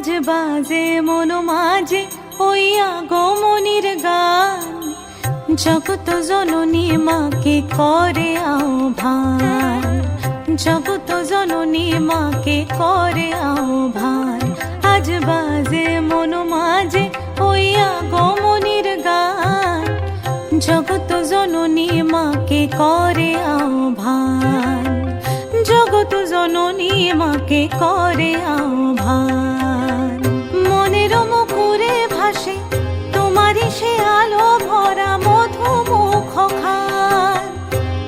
আজ বাজে মন মাঝে ওই আগমনীর গান, জগত জননী মাকে করে আহ্বান, জগত জননী মাকে করে আহ্বান। আজ বাজে মন মাঝে ওই আগমনীর গান, জগত জননী মাকে করে আহ্বান, জগত জননী মাকে করে আহ্বান। মনের মুখরে ভাসে তোমারই সে আলো ভরা মধুমুখ খান,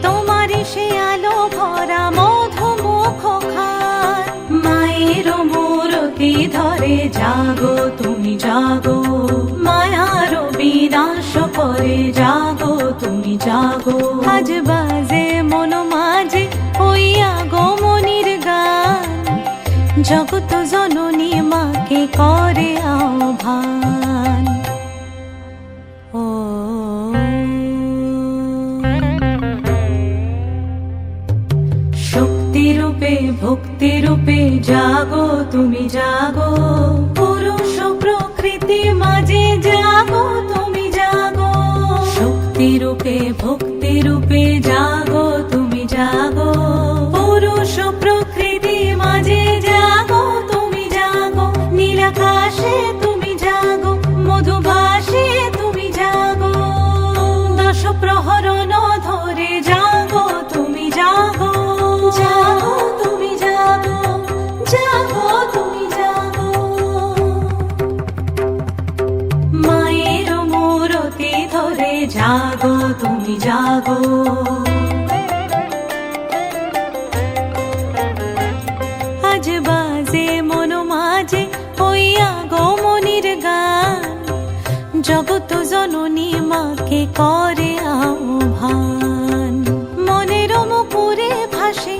তোমারই সে আলো ভরা মধুমুখ খান। মায়ের মূরতি ধরে জাগো তুমি জাগো, মায়ার বিনাশ করে জাগো তুমি জাগো। আজ বাজে মন মাঝে ওই আগমনীর গান, জগত জননী মাকে করে আহ্বান। ও শক্তি রূপে ভক্তি রূপে জাগো তুমি জাগো, পুরুষ প্রকৃতি মাঝে জাগো তুমি জাগো। শক্তি রূপে ভক্তি রূপে জাগো তুমি জাগো, পুরুষ প্রকৃতি মাঝে জাগো তুমি জাগো। নীলাকাশে তুমি জাগো, মধুভাসে তুমি জাগো, দশ প্রহরণ ধরে জাগো তুমি জাগো, জাগো তুমি জাগো, জাগো তুমি জাগো। মায়ের মূরতি ধরে জাগো তুমি জাগো। আজ বাজে মন মাঝে ওই আগমনীর গান, জগত জননী মাকে করে আহ্বান। মনের মুখরে ভাসে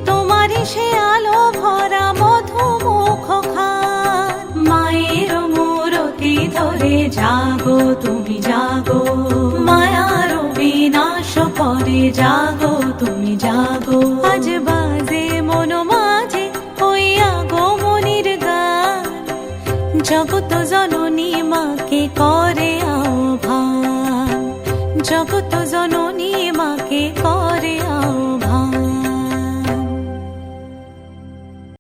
তোমারই সে আলো ভরা মধুমুখ খান। মায়ের মূরতি ধরে জাগো তুমি জাগো, মায়ার বিনাশ করে জাগো তুমি জাগো। আজ বাজে মন মাঝে ওই আগমনীর গান, জগত জননী মাকে করে আহ্বান, জগত জননী মা